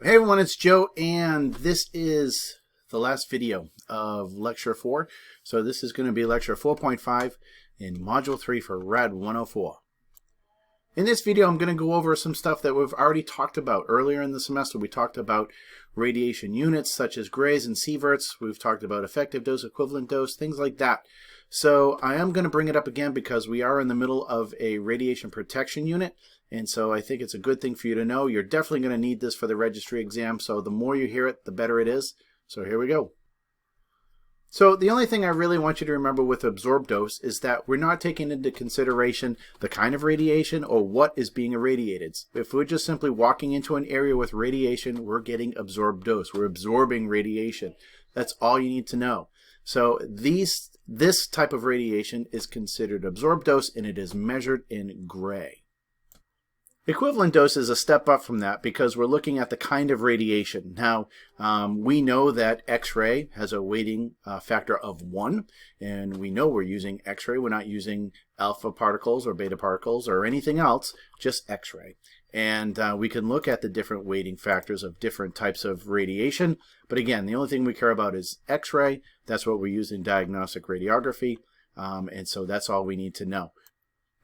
Hey everyone, it's Joe, and this is the last video of Lecture 4. So this is going to be Lecture 4.5 in Module 3 for RAD104. In this video, I'm going to go over some stuff that we've already talked about. Earlier in the semester, we talked about radiation units such as grays and sieverts. We've talked about effective dose, equivalent dose, things like that. So I am going to bring it up again because we are in the middle of a radiation protection unit. And so I think it's a good thing for you to know. You're definitely going to need this for the registry exam. So the more you hear it, the better it is. So here we go. So the only thing I really want you to remember with absorbed dose is that we're not taking into consideration the kind of radiation or what is being irradiated. If we're just simply walking into an area with radiation, we're getting absorbed dose. We're absorbing radiation. That's all you need to know. So this type of radiation is considered absorbed dose, and it is measured in gray. Equivalent dose is a step up from that because we're looking at the kind of radiation. Now, we know that X-ray has a weighting factor of 1, and we know we're using X-ray. We're not using alpha particles or beta particles or anything else, just X-ray. And we can look at the different weighting factors of different types of radiation. But again, the only thing we care about is X-ray. That's what we use in diagnostic radiography, and so that's all we need to know.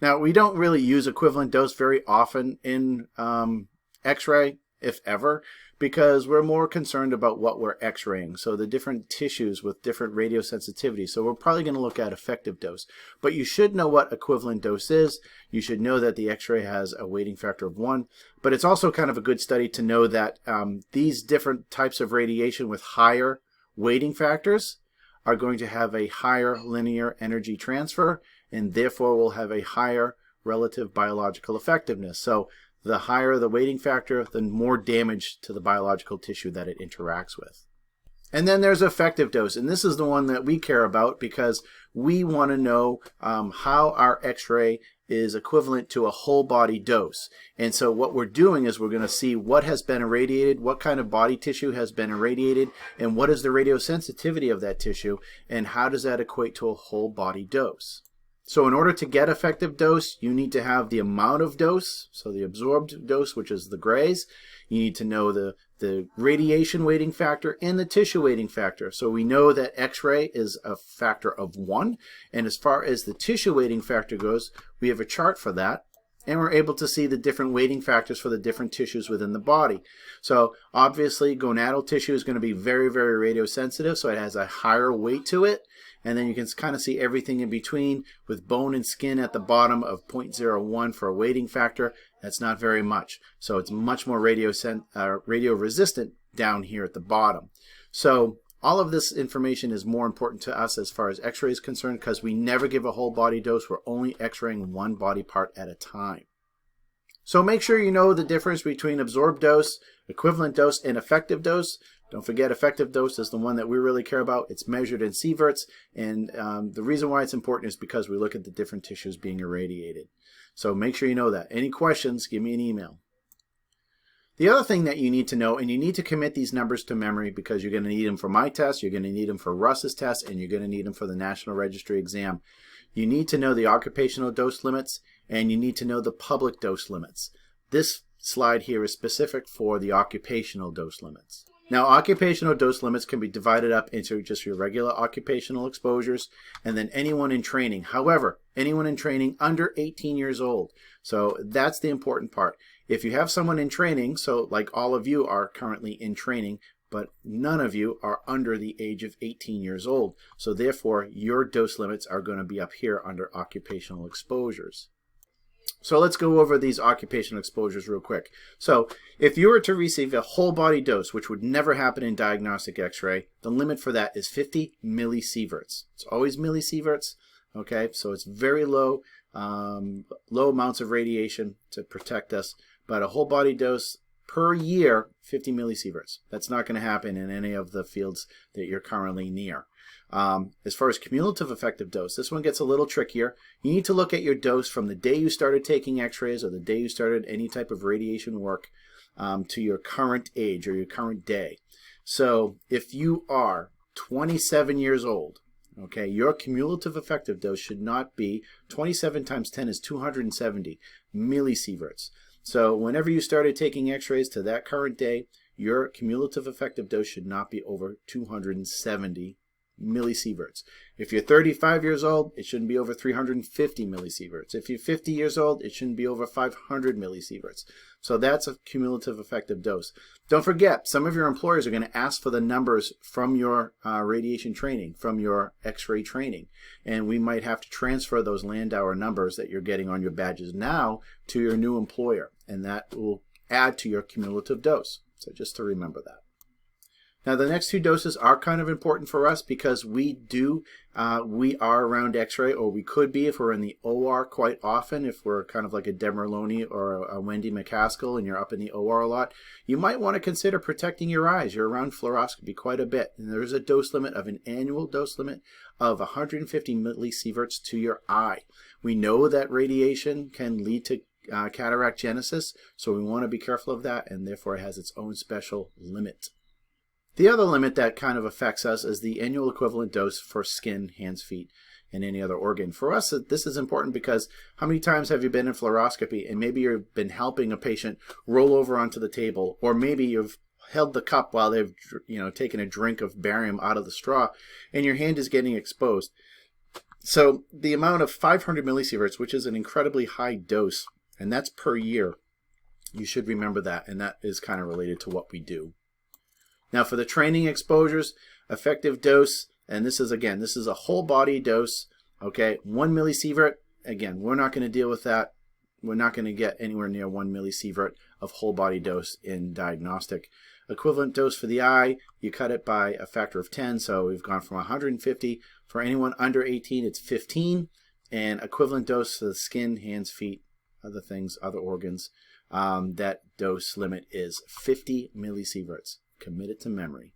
Now, we don't really use equivalent dose very often in X-ray, if ever, because we're more concerned about what we're X-raying. So the different tissues with different radiosensitivity. So we're probably going to look at effective dose. But you should know what equivalent dose is. You should know that the X-ray has a weighting factor of 1. But it's also kind of a good study to know that these different types of radiation with higher weighting factors are going to have a higher linear energy transfer, and therefore will have a higher relative biological effectiveness. So the higher the weighting factor, the more damage to the biological tissue that it interacts with. And then there's effective dose, and this is the one that we care about because we want to know how our X-ray is equivalent to a whole body dose. And so what we're doing is we're going to see what has been irradiated, what kind of body tissue has been irradiated, and what is the radiosensitivity of that tissue, and how does that equate to a whole body dose. So in order to get effective dose, you need to have the amount of dose, so the absorbed dose, which is the grays. You need to know the radiation weighting factor and the tissue weighting factor. So we know that X-ray is a factor of 1. And as far as the tissue weighting factor goes, we have a chart for that. And we're able to see the different weighting factors for the different tissues within the body. So obviously gonadal tissue is going to be very, very radiosensitive, so it has a higher weight to it. And then you can kind of see everything in between with bone and skin at the bottom of 0.01 for a weighting factor. That's not very much. So it's much more radio resistant down here at the bottom. So all of this information is more important to us as far as X-ray is concerned because we never give a whole body dose. We're only X-raying one body part at a time. So make sure you know the difference between absorbed dose, equivalent dose, and effective dose. Don't forget, effective dose is the one that we really care about. It's measured in sieverts, and the reason why it's important is because we look at the different tissues being irradiated. So make sure you know that. Any questions, give me an email. The other thing that you need to know, and you need to commit these numbers to memory because you're going to need them for my test, you're going to need them for Russ's test, and you're going to need them for the National Registry exam. You need to know the occupational dose limits, and you need to know the public dose limits. This slide here is specific for the occupational dose limits. Now, occupational dose limits can be divided up into just your regular occupational exposures and then anyone in training. However, anyone in training under 18 years old. So that's the important part. If you have someone in training, so like all of you are currently in training, but none of you are under the age of 18 years old. So therefore, your dose limits are going to be up here under occupational exposures. So let's go over these occupational exposures real quick. So if you were to receive a whole body dose, which would never happen in diagnostic X-ray, the limit for that is 50 millisieverts. It's always millisieverts, okay? So it's very low, low amounts of radiation to protect us, but a whole body dose per year, 50 millisieverts. That's not going to happen in any of the fields that you're currently near. As far as cumulative effective dose, this one gets a little trickier. You need to look at your dose from the day you started taking X-rays or the day you started any type of radiation work to your current age or your current day. So if you are 27 years old, okay, your cumulative effective dose should not be 27 times 10 is 270 millisieverts. So whenever you started taking X-rays to that current day, your cumulative effective dose should not be over 270 millisieverts. If you're 35 years old, it shouldn't be over 350 millisieverts. If you're 50 years old, it shouldn't be over 500 millisieverts. So that's a cumulative effective dose. Don't forget, some of your employers are going to ask for the numbers from your radiation training, from your X-ray training, and we might have to transfer those Landauer numbers that you're getting on your badges now to your new employer, and that will add to your cumulative dose. So just to remember that. Now the next two doses are kind of important for us because we are around X-ray, or we could be if we're in the OR quite often. If we're kind of like a Deb Merloni or a Wendy McCaskill and you're up in the OR a lot, you might want to consider protecting your eyes. You're around fluoroscopy quite a bit, and there's a dose limit of an annual dose limit of 150 millisieverts to your eye. We know that radiation can lead to cataract genesis, so we want to be careful of that, and therefore it has its own special limit. The other limit that kind of affects us is the annual equivalent dose for skin, hands, feet, and any other organ. For us, this is important because how many times have you been in fluoroscopy and maybe you've been helping a patient roll over onto the table, or maybe you've held the cup while they've taken a drink of barium out of the straw and your hand is getting exposed. So the amount of 500 millisieverts, which is an incredibly high dose, and that's per year, you should remember that, and that is kind of related to what we do. Now for the training exposures, effective dose, and this is a whole body dose, okay, 1 millisievert. Again, we're not going to deal with that. We're not going to get anywhere near 1 millisievert of whole body dose in diagnostic. Equivalent dose for the eye, you cut it by a factor of 10, so we've gone from 150. For anyone under 18, it's 15, and equivalent dose for the skin, hands, feet, other things, other organs, that dose limit is 50 millisieverts. Commit it to memory.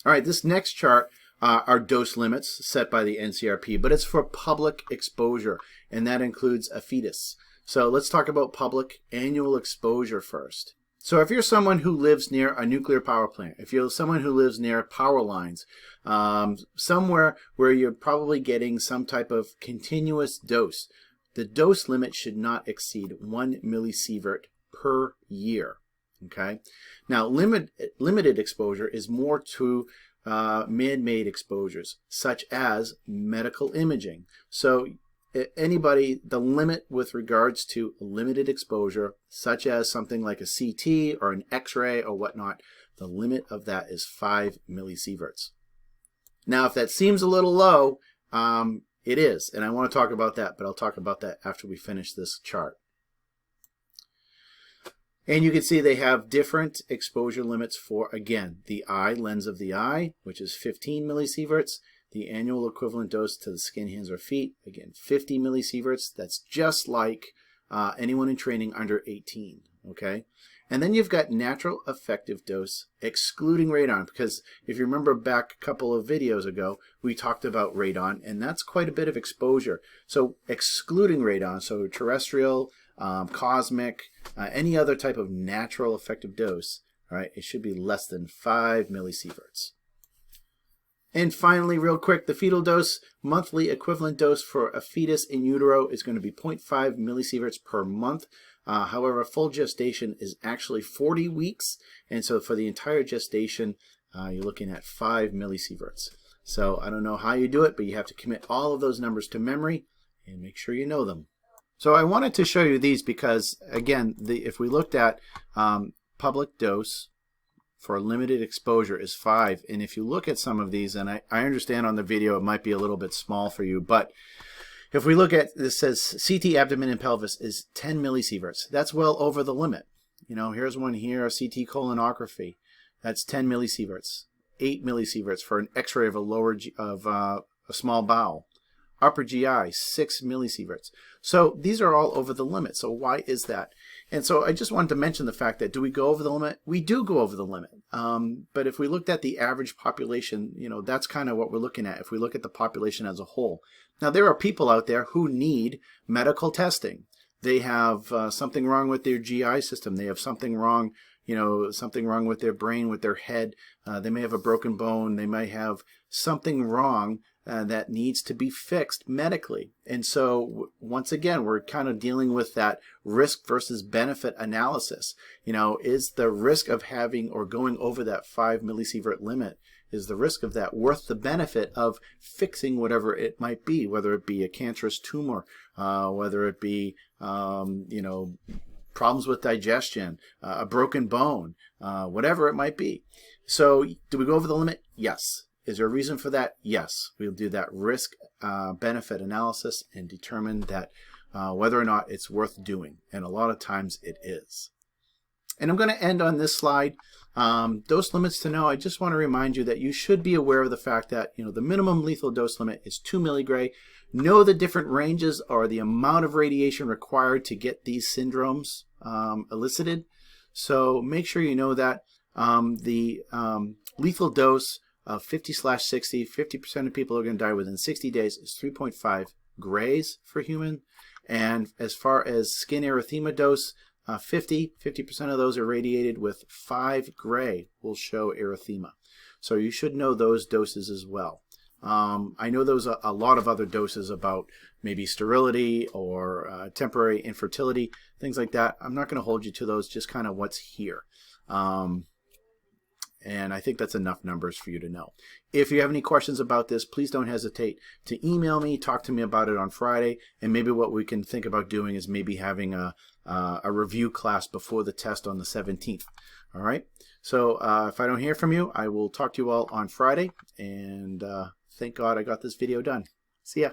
All right, this next chart are dose limits set by the NCRP, but it's for public exposure, and that includes a fetus. So let's talk about public annual exposure first. So if you're someone who lives near a nuclear power plant, if you're someone who lives near power lines, somewhere where you're probably getting some type of continuous dose, the dose limit should not exceed 1 millisievert per year. Okay. Now, limited exposure is more to man-made exposures, such as medical imaging. So anybody, the limit with regards to limited exposure, such as something like a CT or an X-ray or whatnot, the limit of that is 5 millisieverts. Now, if that seems a little low, it is, and I want to talk about that, but I'll talk about that after we finish this chart. And you can see they have different exposure limits for, again, the eye, lens of the eye, which is 15 millisieverts. The annual equivalent dose to the skin, hands, or feet, again, 50 millisieverts. That's just like anyone in training under 18, okay? And then you've got natural effective dose excluding radon, because if you remember back a couple of videos ago, we talked about radon, and that's quite a bit of exposure. So excluding radon, so terrestrial, cosmic, any other type of natural effective dose, all right, it should be less than 5 millisieverts. And finally, real quick, the fetal dose, monthly equivalent dose for a fetus in utero is going to be 0.5 millisieverts per month. However, full gestation is actually 40 weeks, and so for the entire gestation, you're looking at 5 millisieverts. So I don't know how you do it, but you have to commit all of those numbers to memory and make sure you know them. So I wanted to show you these because, again, if we looked at public dose for limited exposure is 5, and if you look at some of these, and I understand on the video it might be a little bit small for you, but if we look at, this says CT abdomen and pelvis is 10 millisieverts. That's well over the limit. You know, here's one here, a CT colonography. That's 10 millisieverts. 8 millisieverts for an X-ray of a small bowel. Upper GI, 6 millisieverts. So these are all over the limit. So why is that? And so I just wanted to mention the fact that, do we go over the limit? We do go over the limit. But if we looked at the average population, you know, that's kind of what we're looking at if we look at the population as a whole. Now, there are people out there who need medical testing. They have something wrong with their GI system. They have something wrong, you know, something wrong with their brain, with their head. They may have a broken bone. They might have something wrong that needs to be fixed medically. And so once again, we're kind of dealing with that risk versus benefit analysis. You know, is the risk of having or going over that 5 millisievert limit, is the risk of that worth the benefit of fixing whatever it might be, whether it be a cancerous tumor, whether it be, you know, problems with digestion, a broken bone, whatever it might be. So do we go over the limit? Yes. Is there a reason for that? Yes. We'll do that risk benefit analysis and determine that whether or not it's worth doing. And a lot of times it is. And I'm going to end on this slide. Dose limits to know. I just want to remind you that you should be aware of the fact that, you know, the minimum lethal dose limit is 2 milligray. Know the different ranges or the amount of radiation required to get these syndromes elicited. So make sure you know that the lethal dose of 50/60, 50% of people are going to die within 60 days is 3.5 grays for human. And as far as skin erythema dose, 50% of those are radiated with 5 gray will show erythema. So you should know those doses as well. I know there's a lot of other doses about maybe sterility or temporary infertility, things like that. I'm not going to hold you to those, just kind of what's here. And I think that's enough numbers for you to know. If you have any questions about this, please don't hesitate to email me, talk to me about it on Friday, and maybe what we can think about doing is maybe having a review class before the test on the 17th. All right? So if I don't hear from you, I will talk to you all on Friday, and thank God I got this video done. See ya.